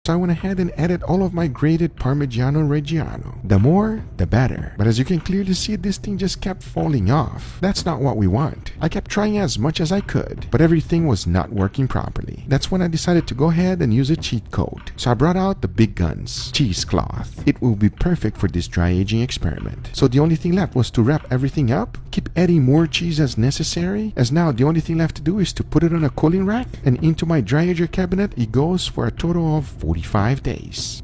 So I went ahead and added all of my grated Parmigiano Reggiano. The more, the better. But as you can clearly see, this thing just kept falling off. That's not what we want. I kept trying as much as I could, but everything was not working properly. That's when I decided to go ahead and use a cheat code. So I brought out the big guns, cheesecloth. It will be perfect for this dry aging experiment. So the only thing left was to wrap everything up, keep adding more cheese as necessary, as now the only thing left to do is to put it on a cooling rack, and into my dry ager cabinet it goes for a total of 45 days.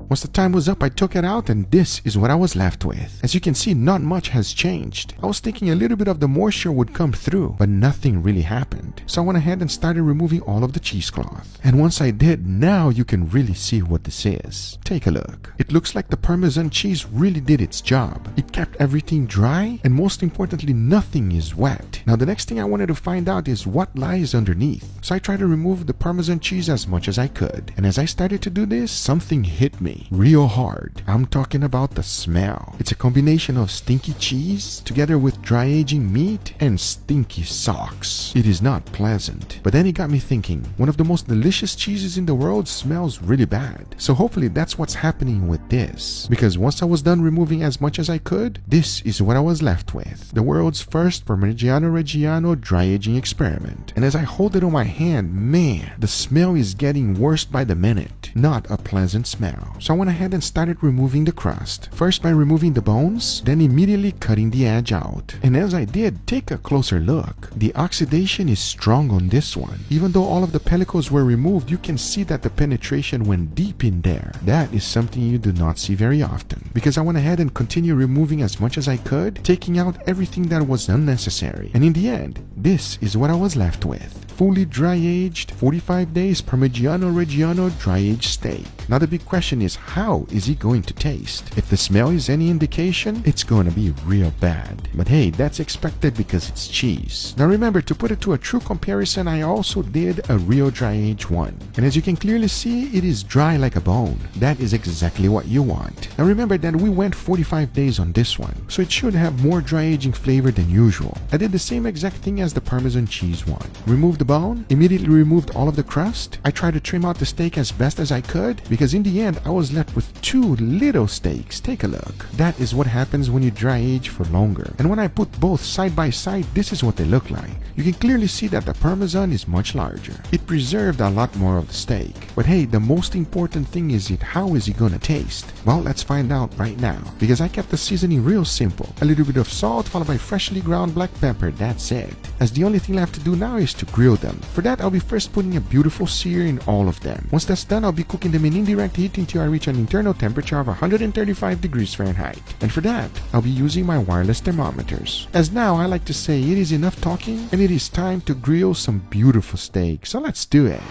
Once the time was up, I took it out and this is what I was left with. As you can see, not much has changed. I was thinking a little bit of the moisture would come through, but nothing really happened. So I went ahead and started removing all of the cheesecloth. And once I did, now you can really see what this is. Take a look. It looks like the Parmesan cheese really did its job. It kept everything dry, and most importantly, nothing is wet. Now the next thing I wanted to find out is what lies underneath. So I tried to remove the Parmesan cheese as much as I could. And as I started to do this, something hit me real hard. I'm talking about the smell. It's a combination of stinky cheese together with dry aging meat and stinky socks. It is not pleasant. But then it got me thinking, one of the most delicious cheeses in the world smells really bad. So hopefully that's what's happening with this. Because once I was done removing as much as I could, this is what I was left with. The world's first Parmigiano Reggiano dry aging experiment. And as I hold it on my hand, man, the smell is getting worse by the minute. Not a pleasant smell. So I went ahead and started removing the crust. First by removing the bones, then immediately cutting the edge out. And as I did, take a closer look. The oxidation is strong on this one. Even though all of the pellicles were removed, you can see that the penetration went deep in there. That is something you do not see very often. Because I went ahead and continued removing as much as I could, taking out everything that was unnecessary. And in the end, this is what I was left with. Fully dry-aged, 45 days Parmigiano Reggiano dry-aged steak. Now the big question is, how is it going to taste? If the smell is any indication, it's going to be real bad. But hey, that's expected because it's cheese. Now remember, to put it to a true comparison, I also did a real dry-aged one. And as you can clearly see, it is dry like a bone. That is exactly what you want. Now remember that we went 45 days on this one, so it should have more dry-aging flavor than usual. I did the same exact thing as the Parmesan cheese one. Removed the bone, immediately removed all of the crust. I tried to trim out the steak as best as I could, because in the end I was left with two little steaks. Take a look. That is what happens when you dry age for longer. And when I put both side by side, this is what they look like. You can clearly see that the Parmesan is much larger. It preserved a lot more of the steak. But hey, the most important thing is how is it gonna taste? Well, let's find out right now, because I kept the seasoning real simple. A little bit of salt followed by freshly ground black pepper, that's it. As the only thing left to do now is to grill them. For that, I'll be first putting a beautiful sear in all of them. Once that's done, I'll be cooking them in indirect heat until I reach an internal temperature of 135 degrees Fahrenheit. And for that, I'll be using my wireless thermometers. As now, I like to say, it is enough talking and it is time to grill some beautiful steak. So let's do it.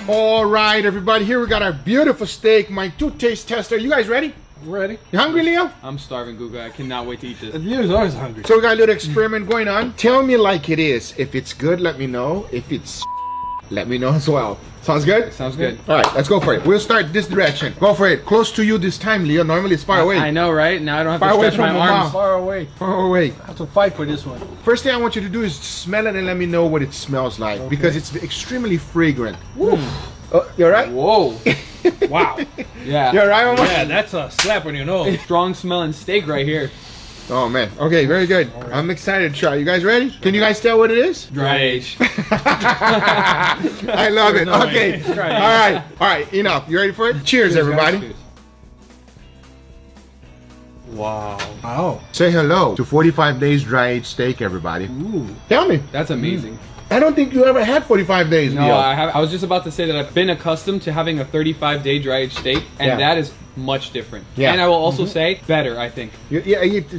All right, everybody, here we got our beautiful steak, my two-taste tester. You guys ready? I'm ready. You hungry, Leo? I'm starving, Guga. I cannot wait to eat this. Leo's always hungry. So we got a little experiment going on. Tell me like it is. If it's good, let me know. If it's let me know as well. Sounds good? Sounds good. All right, let's go for it. We'll start this direction. Go for it. Close to you this time, Leo. Normally it's far away. I know, right? Now I don't have Far to away stretch my from arms. Far away. Far away. I have to fight for this one. First thing I want you to do is smell it and let me know what it smells like, Okay. because it's extremely fragrant. Woo. You alright? Whoa. Wow. Yeah. You alright, Mama? Yeah, that's a slap on your nose. Strong smelling steak right here. Oh man. Okay, very good. Right. I'm excited to try. You guys ready? Can you guys tell what it is? Dry age. I love it. No, Okay. it's dry. All right. Enough. You ready for it? Cheers, everybody. Cheers. Wow. Wow. Say hello to 45 days dry aged steak, everybody. Ooh. Tell me. That's amazing. I don't think you ever had 45 days, No, Leo. I was just about to say that I've been accustomed to having a 35-day dry aged steak, and Yeah. that is much different. Yeah. And I will also say better, I think.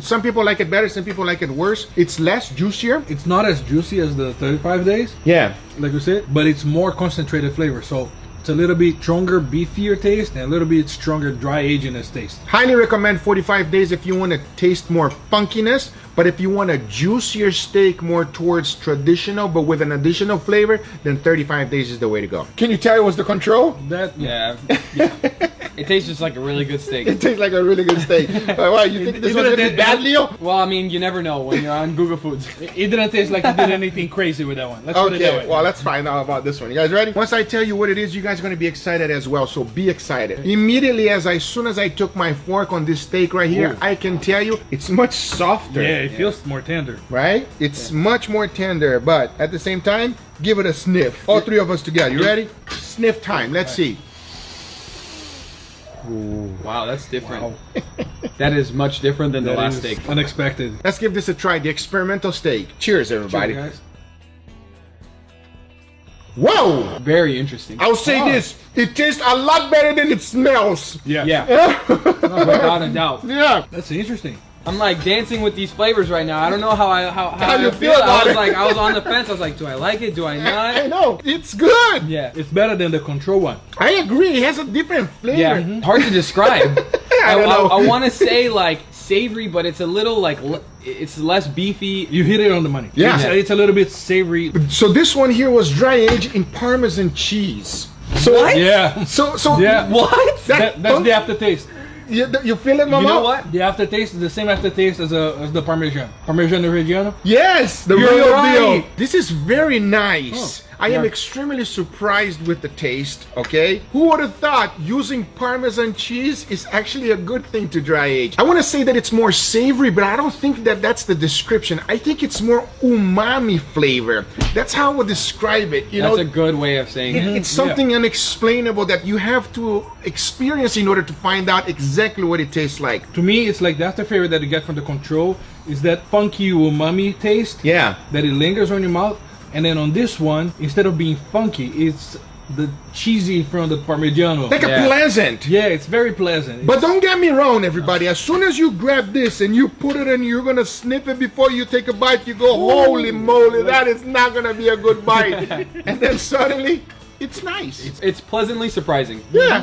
Some people like it better, some people like it worse. It's less juicier. It's not as juicy as the 35 days, Yeah. like you said, but it's more concentrated flavor. So It's a little bit stronger, beefier taste, and a little bit stronger dry aginess taste. Highly recommend 45 days if you want to taste more funkiness, but if you want to juice your steak more towards traditional but with an additional flavor, then 35 days is the way to go. Can you tell it was the control? That Yeah. It tastes just like a really good steak. It tastes like a really good steak. Why, you think this was going to be bad, Leo? Well, I mean, you never know when you're on Guga Foods. it didn't taste like you did anything crazy with that one. Let's put it that Okay, way. well, let's find out about this one. You guys ready? Once I tell you what it is, you guys are going to be excited as well, so be excited. Immediately, as soon as I took my fork on this steak right here, Ooh. I can tell you it's much softer. Yeah, it feels more tender. Right? It's much more tender, but at the same time, give it a sniff. All three of us together. You ready? Sniff time. Let's see. Wow, that's different. Wow. That is much different than the That last is steak. unexpected. Let's give this a try. The experimental steak. Cheers, everybody. Cheers, guys. Whoa! Very interesting. I'll say this. It tastes a lot better than it smells. Yeah. Yeah, without a doubt. Yeah. That's interesting. I'm like dancing with these flavors right now. I don't know how I you feel. feel about I was it. like, I was on the fence. I was like, do I like it? Do I I not? know. It's good. Yeah. It's better than the control one. I agree. It has a different flavor. Yeah. Hard to describe. I don't know. I want to say like savory, but it's a little like it's less beefy. You hit it on the money. Yeah. It's a little bit savory. So this one here was dry aged in Parmesan cheese. So What? Yeah. So Yeah. What? That's the aftertaste. you feel it, Mama? You know what? The aftertaste is the same aftertaste as the Parmesan. Parmesan Reggiano. Yes, the You're real right. deal. This is very nice. I am yeah. extremely surprised with the taste, okay? Who would have thought using Parmesan cheese is actually a good thing to dry age? I want to say that it's more savory, but I don't think that that's the description. I think it's more umami flavor. That's how I would describe it. You That's know, a good way of saying it. it's something unexplainable that you have to experience in order to find out exactly what it tastes like. To me, it's like the after flavor that you get from the control is that funky umami taste. Yeah. That it lingers on your mouth. And then on this one, instead of being funky, it's the cheesy from the Parmigiano. Like Yeah. a pleasant. Yeah, it's very pleasant. But don't get me wrong, everybody. As soon as you grab this and you put it in, you're gonna sniff it before you take a bite. You go, holy moly, that is not gonna be a good bite. And then suddenly, it's nice. It's pleasantly surprising. Yeah,